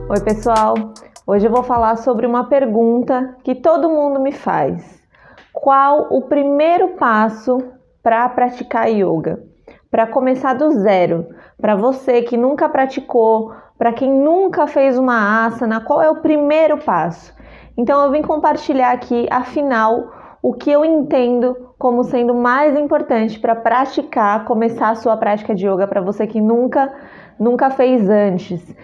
Oi, pessoal! Hoje eu vou falar sobre uma pergunta que todo mundo me faz. Qual o primeiro passo para praticar yoga? Para começar do zero, para você que nunca praticou, para quem nunca fez uma asana, qual é o primeiro passo? Então eu vim compartilhar aqui, afinal, o que eu entendo como sendo mais importante para praticar, começar a sua prática de yoga, para você que nunca fez antes.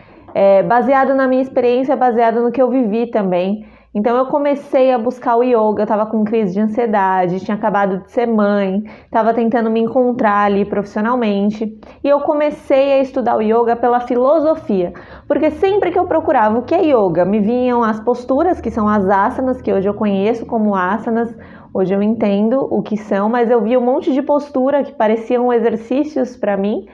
Baseado na minha experiência, baseado no que eu vivi também. Então eu comecei a buscar o yoga, eu estava com crise de ansiedade, tinha acabado de ser mãe, estava tentando me encontrar ali profissionalmente, e eu comecei a estudar o yoga pela filosofia, porque sempre que eu procurava o que é yoga, me vinham as posturas, que são as asanas, que hoje eu conheço como asanas, hoje eu entendo o que são, mas eu via um monte de postura que pareciam exercícios para mim.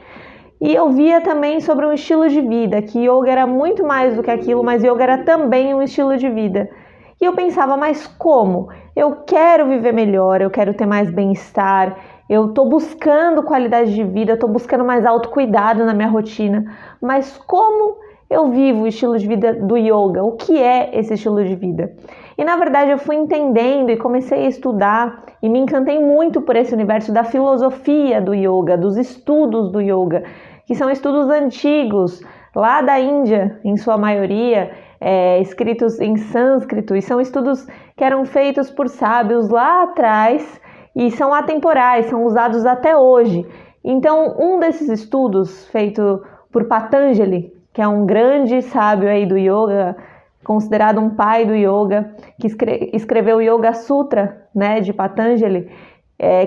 E eu via também sobre um estilo de vida, que yoga era muito mais do que aquilo, mas yoga era também um estilo de vida. E eu pensava, mas como? Eu quero viver melhor, eu quero ter mais bem-estar, eu estou buscando qualidade de vida, estou buscando mais autocuidado na minha rotina, mas como eu vivo o estilo de vida do yoga? O que é esse estilo de vida? E na verdade eu fui entendendo e comecei a estudar e me encantei muito por esse universo da filosofia do yoga, dos estudos do yoga, que são estudos antigos, lá da Índia, em sua maioria, escritos em sânscrito, e são estudos que eram feitos por sábios lá atrás e são atemporais, são usados até hoje. Então, um desses estudos, feito por Patanjali, que é um grande sábio aí do yoga, considerado um pai do yoga, que escreveu o Yoga Sutra, né, de Patanjali,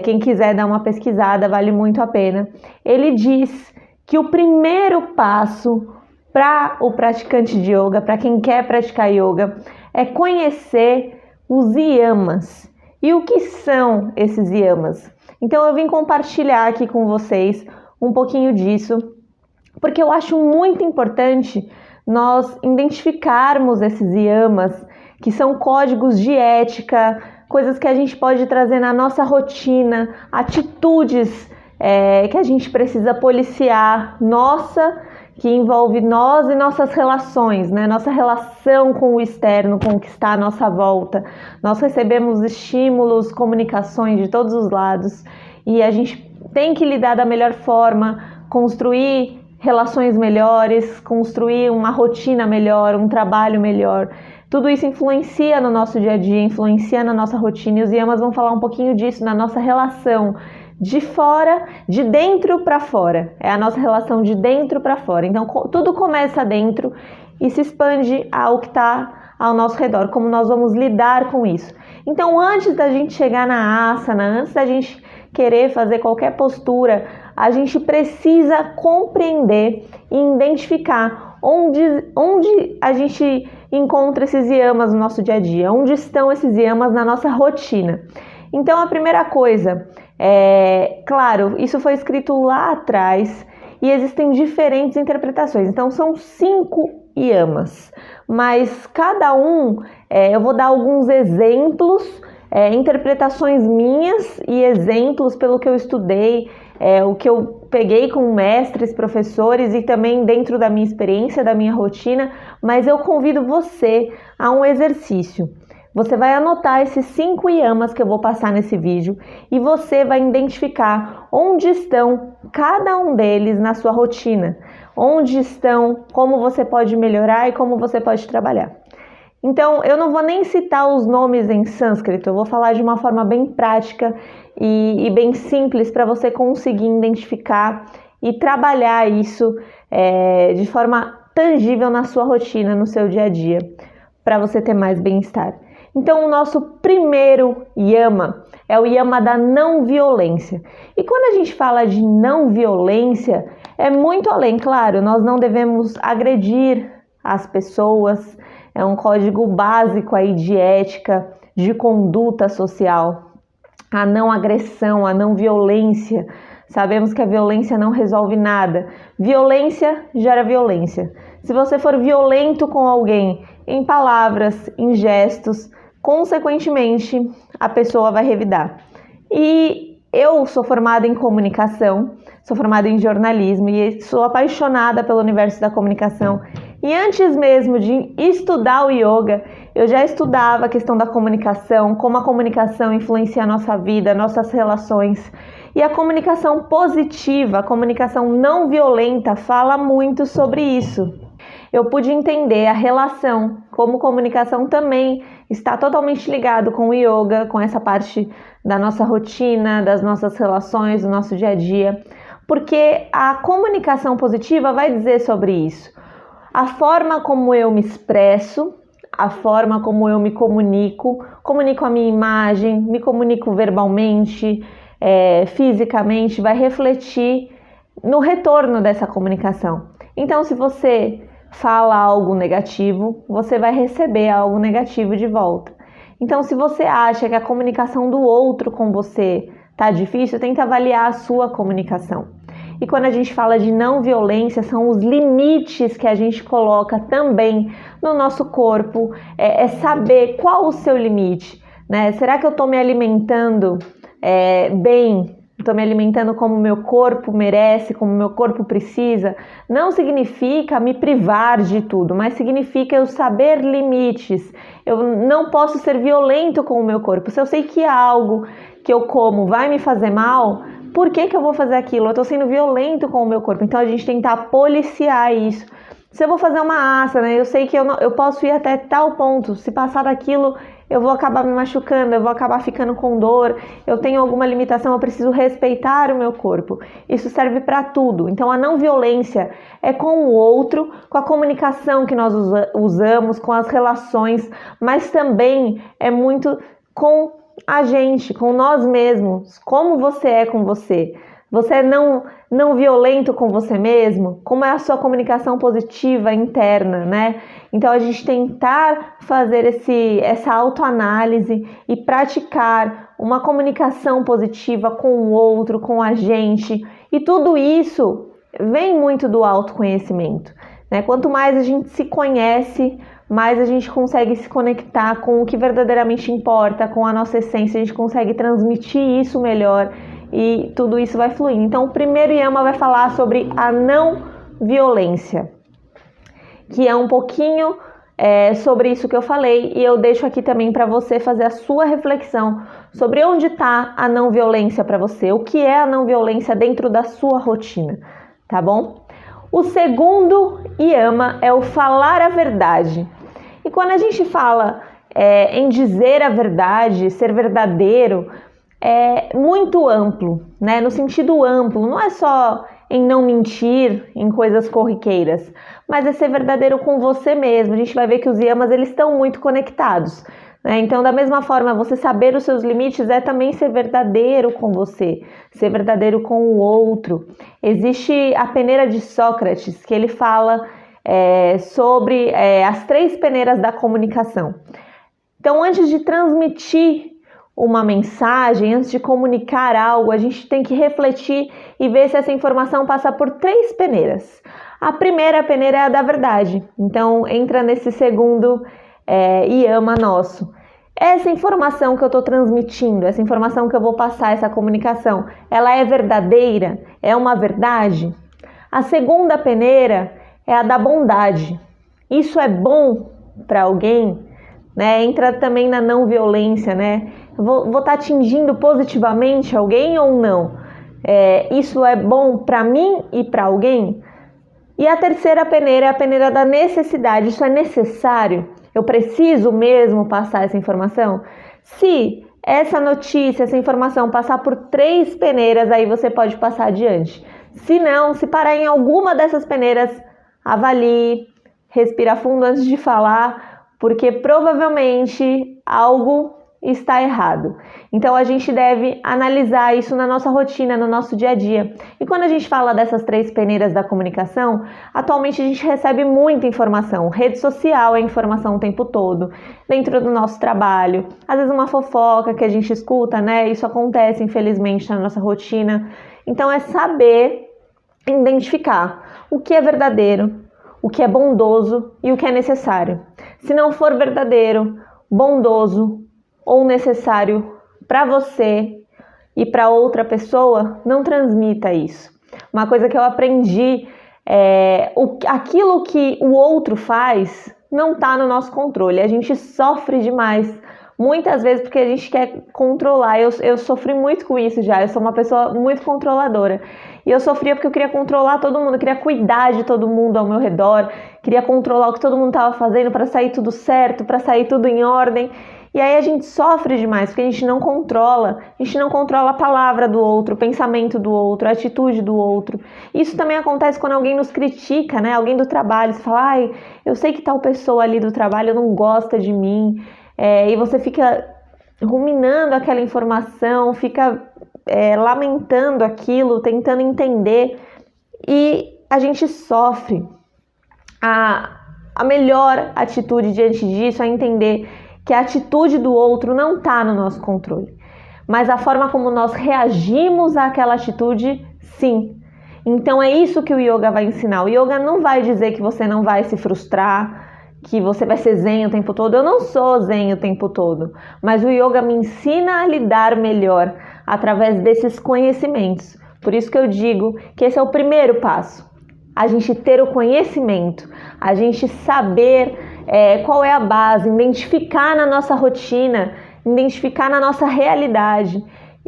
quem quiser dar uma pesquisada, vale muito a pena. Ele diz que o primeiro passo para o praticante de yoga, para quem quer praticar yoga, é conhecer os yamas. E o que são esses yamas? Então eu vim compartilhar aqui com vocês um pouquinho disso, porque eu acho muito importante nós identificarmos esses yamas, que são códigos de ética, coisas que a gente pode trazer na nossa rotina, atitudes que a gente precisa policiar, que envolve nós e nossas relações, né? Nossa relação com o externo, com o que está à nossa volta. Nós recebemos estímulos, comunicações de todos os lados e a gente tem que lidar da melhor forma, construir relações melhores, construir uma rotina melhor, um trabalho melhor. Tudo isso influencia no nosso dia a dia, influencia na nossa rotina, e os yamas vão falar um pouquinho disso, na nossa relação de dentro para fora. É a nossa relação de dentro para fora. Então, tudo começa dentro e se expande ao que está ao nosso redor, como nós vamos lidar com isso. Então, antes da gente chegar na asana, antes da gente querer fazer qualquer postura, a gente precisa compreender e identificar onde a gente encontra esses yamas no nosso dia a dia, onde estão esses yamas na nossa rotina. Então, a primeira coisa, claro, isso foi escrito lá atrás e existem diferentes interpretações. Então, são 5 yamas, mas cada um, eu vou dar alguns exemplos, interpretações minhas e exemplos pelo que eu estudei, o que eu peguei com mestres, professores e também dentro da minha experiência, da minha rotina, mas eu convido você a um exercício. Você vai anotar esses 5 yamas que eu vou passar nesse vídeo e você vai identificar onde estão cada um deles na sua rotina, onde estão, como você pode melhorar e como você pode trabalhar. Então, eu não vou nem citar os nomes em sânscrito, eu vou falar de uma forma bem prática e bem simples para você conseguir identificar e trabalhar isso de forma tangível na sua rotina, no seu dia a dia, para você ter mais bem-estar. Então, o nosso primeiro yama é o yama da não violência. E quando a gente fala de não violência, é muito além, claro, nós não devemos agredir as pessoas, é um código básico aí de ética, de conduta social, a não agressão, a não violência. Sabemos que a violência não resolve nada. Violência gera violência. Se você for violento com alguém em palavras, em gestos, consequentemente a pessoa vai revidar. E Eu sou formada em comunicação, sou formada em jornalismo e sou apaixonada pelo universo da comunicação. E antes mesmo de estudar o yoga, eu já estudava a questão da comunicação, como a comunicação influencia a nossa vida, nossas relações. E a comunicação positiva, a comunicação não violenta, fala muito sobre isso. Eu pude entender a relação, como comunicação também está totalmente ligado com o yoga, com essa parte da nossa rotina, das nossas relações, do nosso dia a dia, porque a comunicação positiva vai dizer sobre isso. A forma como eu me expresso, a forma como eu me comunico a minha imagem, me comunico verbalmente, fisicamente, vai refletir no retorno dessa comunicação. Então, se você fala algo negativo, você vai receber algo negativo de volta. Então, se você acha que a comunicação do outro com você tá difícil, tenta avaliar a sua comunicação. E quando a gente fala de não violência, são os limites que a gente coloca também no nosso corpo, é saber qual o seu limite, né? Será que eu estou me alimentando bem? Estou me alimentando como o meu corpo merece, como o meu corpo precisa? Não significa me privar de tudo, mas significa eu saber limites. Eu não posso ser violento com o meu corpo. Se eu sei que algo que eu como vai me fazer mal, por que eu vou fazer aquilo? Eu estou sendo violento com o meu corpo. Então a gente tentar policiar isso. Se eu vou fazer uma asana, eu sei que eu posso ir até tal ponto. Se passar daquilo, eu vou acabar me machucando, eu vou acabar ficando com dor, eu tenho alguma limitação, eu preciso respeitar o meu corpo. Isso serve para tudo. Então a não violência é com o outro, com a comunicação que nós usamos, com as relações, mas também é muito com a gente, com nós mesmos. Como você é com você? Você é não violento com você mesmo? Como é a sua comunicação positiva interna, né? Então a gente tentar fazer essa autoanálise e praticar uma comunicação positiva com o outro, com a gente. E tudo isso vem muito do autoconhecimento, né? Quanto mais a gente se conhece, mais a gente consegue se conectar com o que verdadeiramente importa, com a nossa essência, a gente consegue transmitir isso melhor. E tudo isso vai fluindo. Então, o primeiro yama vai falar sobre a não violência, que é um pouquinho sobre isso que eu falei, e eu deixo aqui também para você fazer a sua reflexão sobre onde está a não violência para você, o que é a não violência dentro da sua rotina, tá bom? O segundo yama é o falar a verdade. E quando a gente fala em dizer a verdade, ser verdadeiro, é muito amplo, né? No sentido amplo, não é só em não mentir em coisas corriqueiras, mas é ser verdadeiro com você mesmo. A gente vai ver que os yamas, eles estão muito conectados, né? Então, da mesma forma, você saber os seus limites é também ser verdadeiro com você, ser verdadeiro com o outro. Existe a peneira de Sócrates, que ele fala sobre as 3 peneiras da comunicação. Então, antes de transmitir uma mensagem, antes de comunicar algo, a gente tem que refletir e ver se essa informação passa por 3 peneiras. A primeira peneira é a da verdade, então entra nesse segundo yama nosso. Essa informação que eu estou transmitindo, essa informação que eu vou passar, essa comunicação, ela é verdadeira? É uma verdade? A segunda peneira é a da bondade. Isso é bom para alguém? Né? Entra também na não violência, né? Vou estar atingindo positivamente alguém ou não? Isso é bom para mim e para alguém? E a terceira peneira é a peneira da necessidade. Isso é necessário? Eu preciso mesmo passar essa informação? Se essa notícia, essa informação passar por 3 peneiras, aí você pode passar adiante. Se não, se parar em alguma dessas peneiras, avalie, respira fundo antes de falar, porque provavelmente algo está errado. Então a gente deve analisar isso na nossa rotina, no nosso dia a dia. E quando a gente fala dessas 3 peneiras da comunicação, atualmente a gente recebe muita informação. Rede social é informação o tempo todo, dentro do nosso trabalho. Às vezes uma fofoca que a gente escuta, né? Isso acontece, infelizmente, na nossa rotina. Então é saber identificar o que é verdadeiro, o que é bondoso e o que é necessário. Se não for verdadeiro, bondoso ou necessário para você, e para outra pessoa, não transmita isso. Uma coisa que eu aprendi aquilo que o outro faz não está no nosso controle. A gente sofre demais, muitas vezes porque a gente quer controlar. Eu sofri muito com isso já, eu sou uma pessoa muito controladora. E eu sofria porque eu queria controlar todo mundo, eu queria cuidar de todo mundo ao meu redor, queria controlar o que todo mundo estava fazendo para sair tudo certo, para sair tudo em ordem. E aí a gente sofre demais, porque a gente não controla a palavra do outro, o pensamento do outro, a atitude do outro. Isso também acontece quando alguém nos critica, né? Alguém do trabalho, você fala, ai, eu sei que tal pessoa ali do trabalho não gosta de mim, e você fica ruminando aquela informação, fica lamentando aquilo, tentando entender, e a gente sofre. A melhor atitude diante disso é entender que a atitude do outro não está no nosso controle, mas a forma como nós reagimos àquela atitude, sim. Então é isso que o yoga vai ensinar. O yoga não vai dizer que você não vai se frustrar, que você vai ser zen o tempo todo. Eu não sou zen o tempo todo, mas o yoga me ensina a lidar melhor através desses conhecimentos. Por isso que eu digo que esse é o primeiro passo. A gente ter o conhecimento, a gente saber qual é a base, identificar na nossa rotina, identificar na nossa realidade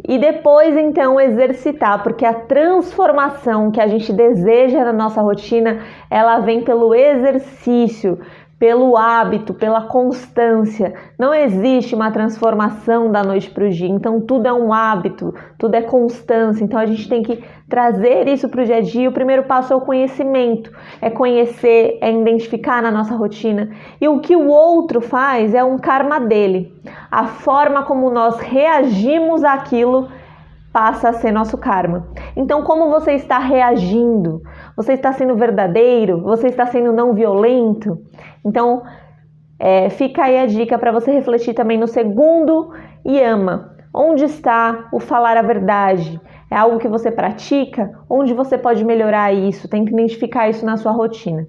e depois então exercitar, porque a transformação que a gente deseja na nossa rotina, ela vem pelo exercício, pelo hábito, pela constância. Não existe uma transformação da noite para o dia, então tudo é um hábito, tudo é constância, então a gente tem que trazer isso para o dia a dia. O primeiro passo é o conhecimento, é conhecer, é identificar na nossa rotina, e o que o outro faz é um karma dele, a forma como nós reagimos àquilo passa a ser nosso karma. Então, como você está reagindo? Você está sendo verdadeiro? Você está sendo não violento? Então, fica aí a dica para você refletir também no segundo yama. Onde está o falar a verdade? É algo que você pratica? Onde você pode melhorar isso? Tenta identificar isso na sua rotina,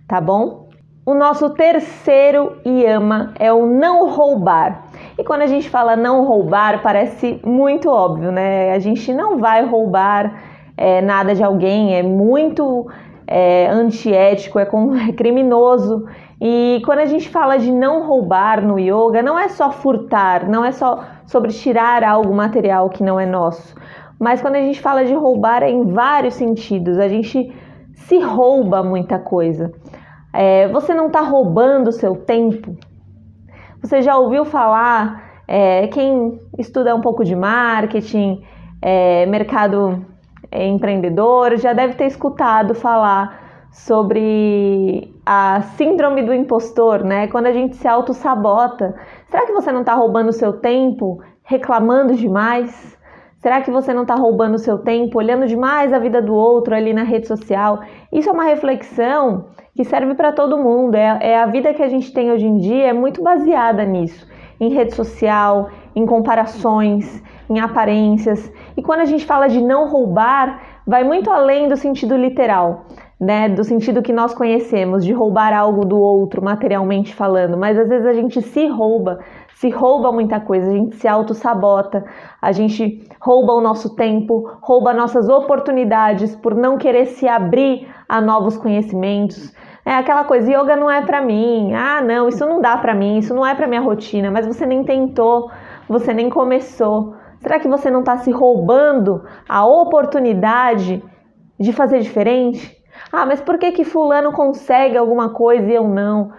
tá bom? O nosso terceiro yama é o não roubar. E quando a gente fala não roubar, parece muito óbvio, né? A gente não vai roubar nada de alguém, é muito antiético, é criminoso. E quando a gente fala de não roubar no yoga, não é só furtar, não é só sobre tirar algo material que não é nosso. Mas quando a gente fala de roubar é em vários sentidos, a gente se rouba muita coisa. Você não está roubando o seu tempo? Você já ouviu falar, quem estuda um pouco de marketing, mercado empreendedor, já deve ter escutado falar sobre a síndrome do impostor, né? Quando a gente se auto-sabota. Será que você não está roubando o seu tempo reclamando demais? Será que você não está roubando o seu tempo olhando demais a vida do outro ali na rede social? Isso é uma reflexão que serve para todo mundo. A vida que a gente tem hoje em dia é muito baseada nisso, em rede social, em comparações, em aparências. E quando a gente fala de não roubar, vai muito além do sentido literal, né? Do sentido que nós conhecemos, de roubar algo do outro, materialmente falando. Mas às vezes a gente se rouba muita coisa, a gente se auto-sabota, a gente rouba o nosso tempo, rouba nossas oportunidades por não querer se abrir a novos conhecimentos. É aquela coisa, yoga não é pra mim, não, isso não dá pra mim, isso não é pra minha rotina, mas você nem tentou, você nem começou. Será que você não está se roubando a oportunidade de fazer diferente? Mas por que fulano consegue alguma coisa e eu não?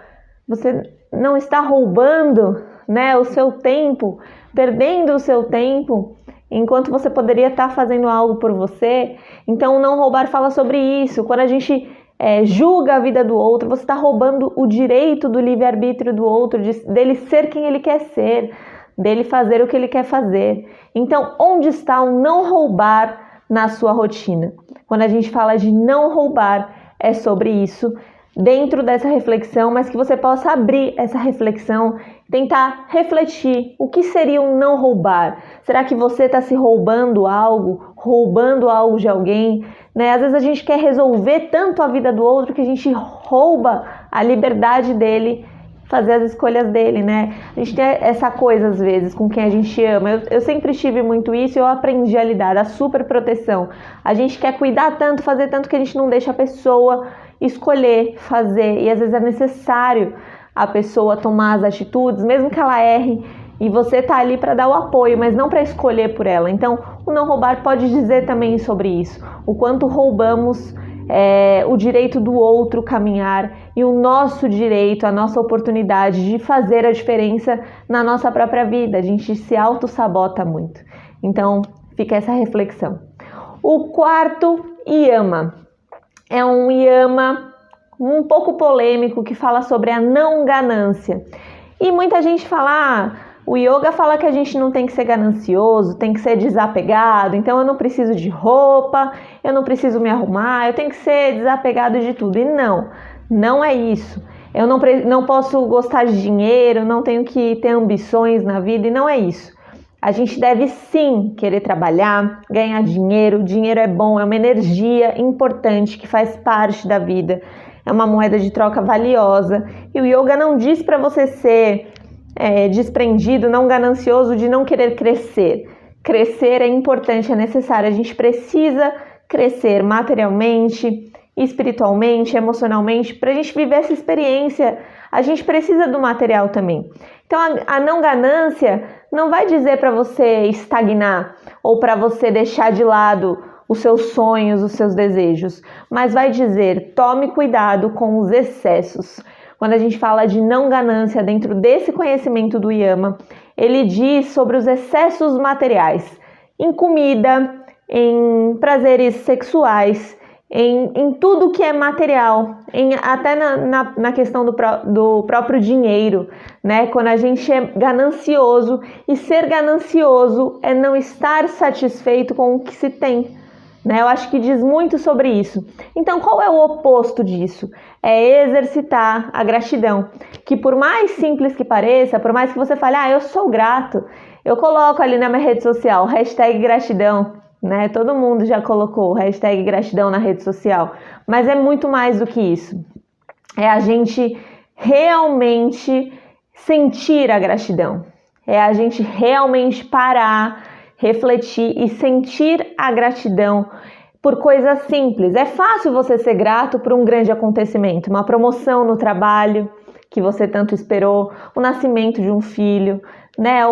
Você não está roubando, né, o seu tempo, perdendo o seu tempo, enquanto você poderia estar fazendo algo por você? Então, não roubar fala sobre isso. Quando a gente julga a vida do outro, você está roubando o direito do livre-arbítrio do outro, dele ser quem ele quer ser, dele fazer o que ele quer fazer. Então, onde está o não roubar na sua rotina? Quando a gente fala de não roubar, é sobre isso, dentro dessa reflexão, mas que você possa abrir essa reflexão, tentar refletir o que seria um não roubar. Será que você está se roubando algo de alguém? Né? Às vezes a gente quer resolver tanto a vida do outro que a gente rouba a liberdade dele fazer as escolhas dele, né? A gente tem essa coisa às vezes com quem a gente ama. Eu sempre tive muito isso e eu aprendi a lidar, a super proteção. A gente quer cuidar tanto, fazer tanto que a gente não deixa a pessoa escolher, fazer, e às vezes é necessário a pessoa tomar as atitudes, mesmo que ela erre, e você tá ali para dar o apoio, mas não para escolher por ela. Então, o não roubar pode dizer também sobre isso, o quanto roubamos o direito do outro caminhar e o nosso direito, a nossa oportunidade de fazer a diferença na nossa própria vida. A gente se auto-sabota muito. Então, fica essa reflexão. O quarto yama é um yama um pouco polêmico que fala sobre a não ganância. E muita gente fala, o yoga fala que a gente não tem que ser ganancioso, tem que ser desapegado, então eu não preciso de roupa, eu não preciso me arrumar, eu tenho que ser desapegado de tudo. E não é isso. Eu não posso gostar de dinheiro, não tenho que ter ambições na vida, e não é isso. A gente deve sim querer trabalhar, ganhar dinheiro. Dinheiro é bom, é uma energia importante que faz parte da vida. É uma moeda de troca valiosa. E o yoga não diz para você ser desprendido, não ganancioso, de não querer crescer. Crescer é importante, é necessário. A gente precisa crescer materialmente, espiritualmente, emocionalmente. Para a gente viver essa experiência, a gente precisa do material também. Então, a não ganância não vai dizer para você estagnar ou para você deixar de lado os seus sonhos, os seus desejos, mas vai dizer, tome cuidado com os excessos. Quando a gente fala de não ganância dentro desse conhecimento do yama, ele diz sobre os excessos materiais, em comida, em prazeres sexuais, em tudo que é material, até na questão do próprio dinheiro, né? Quando a gente é ganancioso, e ser ganancioso é não estar satisfeito com o que se tem, né? Eu acho que diz muito sobre isso. Então, qual é o oposto disso? É exercitar a gratidão, que por mais simples que pareça, por mais que você fale, eu sou grato, eu coloco ali na minha rede social, #gratidão, né? Todo mundo já colocou #gratidão na rede social, mas é muito mais do que isso. É a gente realmente sentir a gratidão, é a gente realmente parar, refletir e sentir a gratidão por coisas simples. É fácil você ser grato por um grande acontecimento, uma promoção no trabalho que você tanto esperou, o nascimento de um filho, né?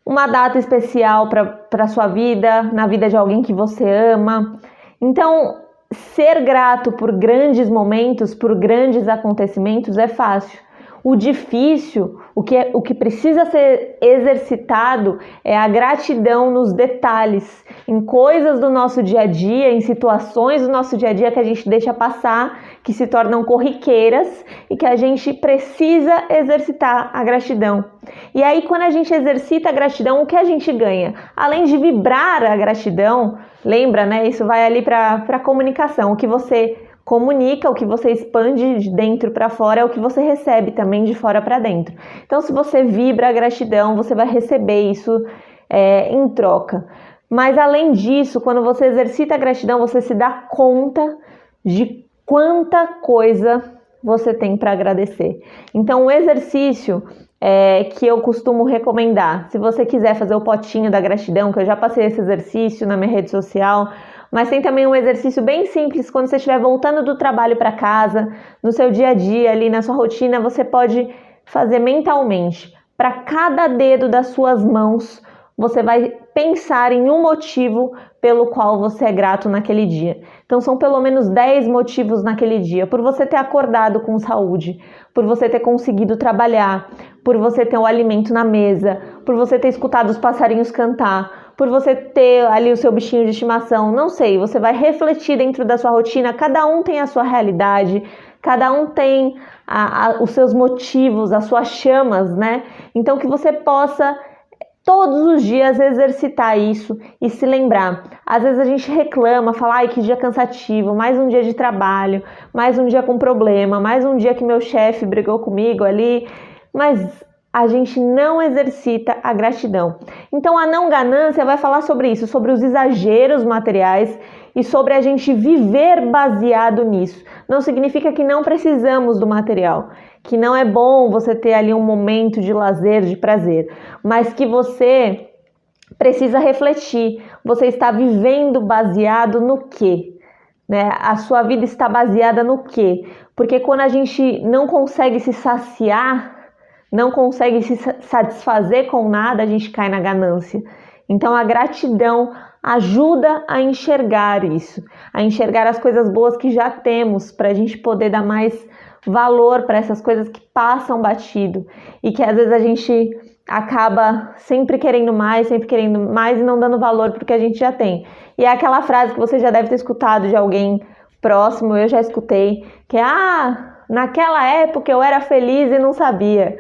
Uma data especial para a sua vida, na vida de alguém que você ama. Então, ser grato por grandes momentos, por grandes acontecimentos é fácil. O difícil, o que precisa ser exercitado é a gratidão nos detalhes, em coisas do nosso dia a dia, em situações do nosso dia a dia que a gente deixa passar, que se tornam corriqueiras e que a gente precisa exercitar a gratidão. E aí, quando a gente exercita a gratidão, o que a gente ganha? Além de vibrar a gratidão, lembra, né? Isso vai ali para a comunicação, o que você comunica, o que você expande de dentro para fora é o que você recebe também de fora para dentro. Então, se você vibra a gratidão, você vai receber isso em troca. Mas, além disso, quando você exercita a gratidão, você se dá conta de quanta coisa você tem para agradecer. Então, o exercício que eu costumo recomendar, se você quiser fazer o potinho da gratidão, que eu já passei esse exercício na minha rede social, mas tem também um exercício bem simples, quando você estiver voltando do trabalho para casa, no seu dia a dia, ali na sua rotina, você pode fazer mentalmente. Para cada dedo das suas mãos, você vai pensar em um motivo pelo qual você é grato naquele dia. Então, são pelo menos 10 motivos naquele dia. Por você ter acordado com saúde, por você ter conseguido trabalhar, por você ter o alimento na mesa, por você ter escutado os passarinhos cantar, por você ter ali o seu bichinho de estimação, não sei, você vai refletir dentro da sua rotina, cada um tem a sua realidade, cada um tem os seus motivos, as suas chamas, né? Então que você possa todos os dias exercitar isso e se lembrar. Às vezes a gente reclama, fala, ai que dia cansativo, mais um dia de trabalho, mais um dia com problema, mais um dia que meu chefe brigou comigo ali, mas a gente não exercita a gratidão. Então a não ganância vai falar sobre isso, sobre os exageros materiais e sobre a gente viver baseado nisso. Não significa que não precisamos do material, que não é bom você ter ali um momento de lazer, de prazer, mas que você precisa refletir. Você está vivendo baseado no quê? Né? A sua vida está baseada no quê? Porque quando a gente não consegue se saciar, não consegue se satisfazer com nada, a gente cai na ganância. Então a gratidão ajuda a enxergar isso, a enxergar as coisas boas que já temos, para a gente poder dar mais valor para essas coisas que passam batido e que às vezes a gente acaba sempre querendo mais e não dando valor para o que a gente já tem. E é aquela frase que você já deve ter escutado de alguém próximo, eu já escutei, que é: naquela época eu era feliz e não sabia.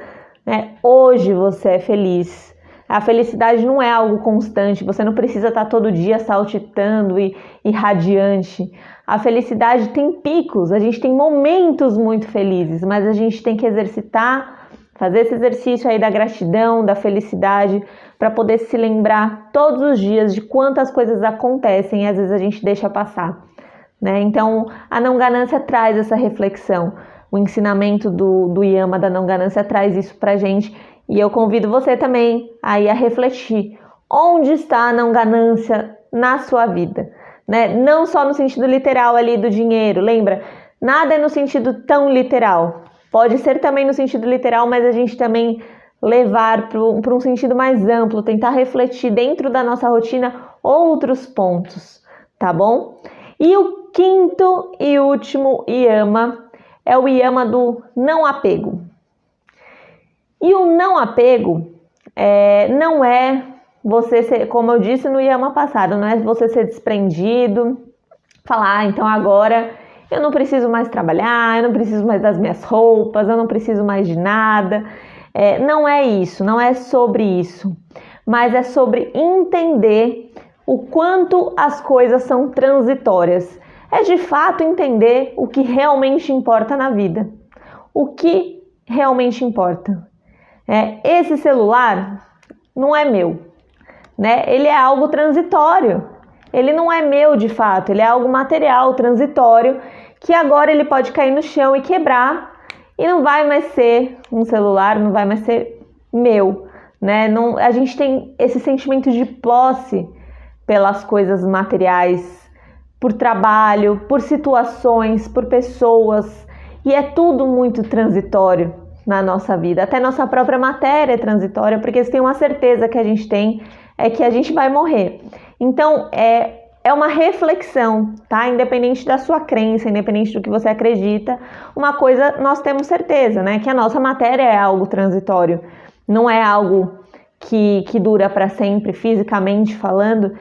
Hoje você é feliz. A felicidade não é algo constante, você não precisa estar todo dia saltitando e radiante. A felicidade tem picos, a gente tem momentos muito felizes, mas a gente tem que exercitar, fazer esse exercício aí da gratidão, da felicidade, para poder se lembrar todos os dias de quantas coisas acontecem e às vezes a gente deixa passar. Né? Então, a não ganância traz essa reflexão. O ensinamento do Yama da não ganância traz isso pra gente. E eu convido você também aí a refletir. Onde está a não ganância na sua vida? Né? Não só no sentido literal ali do dinheiro. Lembra? Nada é no sentido tão literal. Pode ser também no sentido literal, mas a gente também levar para um sentido mais amplo. Tentar refletir dentro da nossa rotina outros pontos. Tá bom? E o quinto e último Yama é o Yama do não apego. E o não apego não é você ser, como eu disse no Yama passado, não é você ser desprendido, falar: então agora eu não preciso mais trabalhar, eu não preciso mais das minhas roupas, eu não preciso mais de nada. Não é isso, não é sobre isso, mas é sobre entender o quanto as coisas são transitórias. É de fato entender o que realmente importa na vida. O que realmente importa. Esse celular não é meu, né? Ele é algo transitório. Ele não é meu de fato, ele é algo material, transitório, que agora ele pode cair no chão e quebrar e não vai mais ser um celular, não vai mais ser meu, né? Não, a gente tem esse sentimento de posse pelas coisas materiais, por trabalho, por situações, por pessoas, e é tudo muito transitório na nossa vida. Até nossa própria matéria é transitória, porque se tem uma certeza que a gente tem, é que a gente vai morrer. Então, é uma reflexão, tá? Independente da sua crença, independente do que você acredita, uma coisa nós temos certeza, né? Que a nossa matéria é algo transitório, não é algo que dura para sempre, fisicamente falando.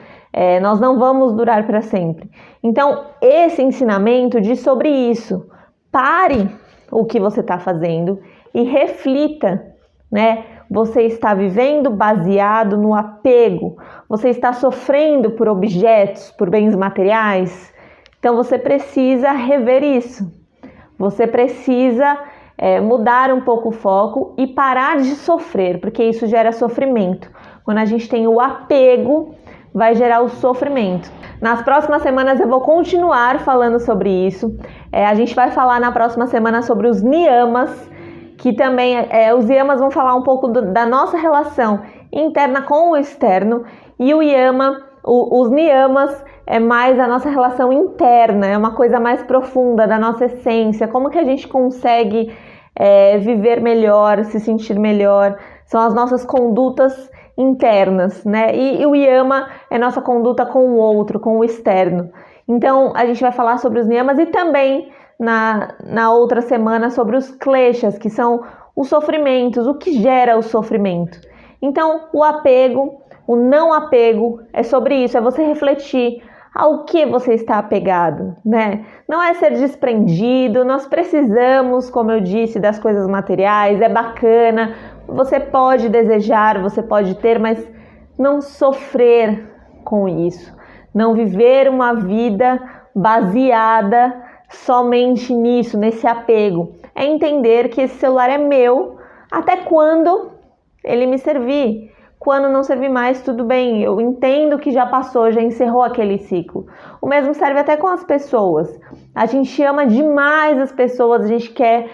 Nós não vamos durar para sempre. Então, esse ensinamento diz sobre isso. Pare o que você está fazendo e reflita, né? Você está vivendo baseado no apego, você está sofrendo por objetos, por bens materiais. Então, você precisa rever isso. Você precisa mudar um pouco o foco e parar de sofrer, porque isso gera sofrimento. Quando a gente tem o apego, vai gerar o sofrimento. Nas próximas semanas eu vou continuar falando sobre isso. A gente vai falar na próxima semana sobre os niyamas, que também os niyamas vão falar um pouco da nossa relação interna com o externo, e o yama, os niyamas é mais a nossa relação interna, é uma coisa mais profunda da nossa essência, como que a gente consegue viver melhor, se sentir melhor, são as nossas condutas internas, né? E o yama é nossa conduta com o outro, com o externo. Então, a gente vai falar sobre os niyamas e também na outra semana sobre os kleshas, que são os sofrimentos, o que gera o sofrimento. Então, o apego, o não apego, é sobre isso, é você refletir ao que você está apegado, né? Não é ser desprendido, nós precisamos, como eu disse, das coisas materiais, é bacana, você pode desejar, você pode ter, mas não sofrer com isso, não viver uma vida baseada somente nisso, nesse apego. É entender que esse celular é meu, até quando ele me servir. Quando não servir mais, tudo bem, eu entendo que já passou, já encerrou aquele ciclo. O mesmo serve até com as pessoas. A gente ama demais as pessoas, a gente quer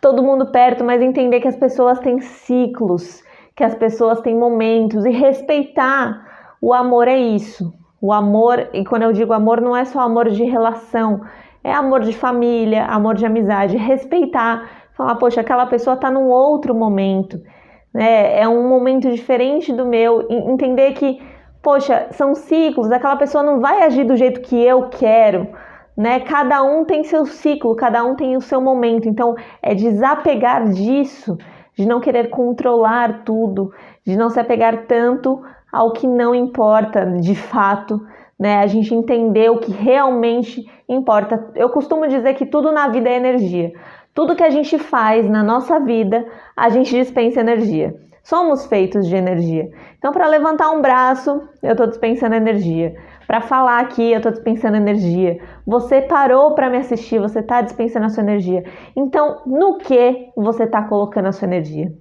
todo mundo perto, mas entender que as pessoas têm ciclos, que as pessoas têm momentos, e respeitar. O amor é isso. O amor, e quando eu digo amor, não é só amor de relação, é amor de família, amor de amizade. Respeitar, falar, poxa, aquela pessoa está num outro momento, né? É um momento diferente do meu. Entender que, poxa, são ciclos, aquela pessoa não vai agir do jeito que eu quero, né? Cada um tem seu ciclo, cada um tem o seu momento. Então, é desapegar disso, de não querer controlar tudo, de não se apegar tanto ao que não importa de fato, né? A gente entender o que realmente importa. Eu costumo dizer que tudo na vida é energia. Tudo que a gente faz na nossa vida, a gente dispensa energia. Somos feitos de energia. Então, para levantar um braço, eu estou dispensando energia. Para falar aqui, eu estou dispensando energia. Você parou para me assistir, você está dispensando a sua energia. Então, no que você está colocando a sua energia?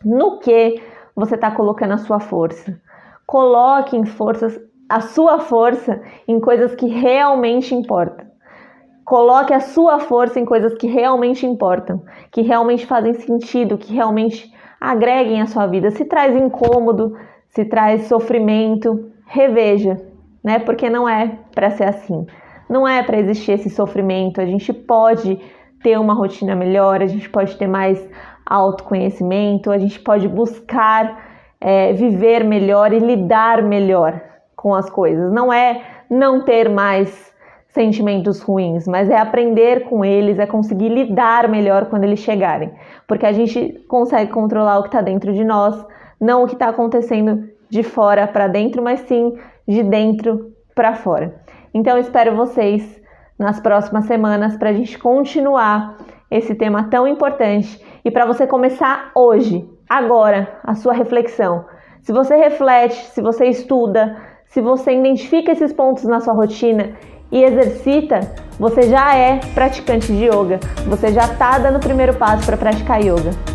No que você está colocando a sua força? Coloque a sua força em coisas que realmente importam. Coloque a sua força em coisas que realmente importam, que realmente fazem sentido, que realmente agreguem a sua vida. Se traz incômodo, se traz sofrimento, reveja, né? Porque não é para ser assim. Não é para existir esse sofrimento. A gente pode ter uma rotina melhor, a gente pode ter mais autoconhecimento, a gente pode buscar viver melhor e lidar melhor com as coisas. Não é não ter mais sentimentos ruins, mas é aprender com eles, é conseguir lidar melhor quando eles chegarem, porque a gente consegue controlar o que está dentro de nós, não o que está acontecendo de fora para dentro, mas sim de dentro para fora. Então, eu espero vocês nas próximas semanas para a gente continuar esse tema tão importante e para você começar hoje, agora, a sua reflexão. Se você reflete, se você estuda, se você identifica esses pontos na sua rotina e exercita, você já é praticante de yoga, você já está dando o primeiro passo para praticar yoga.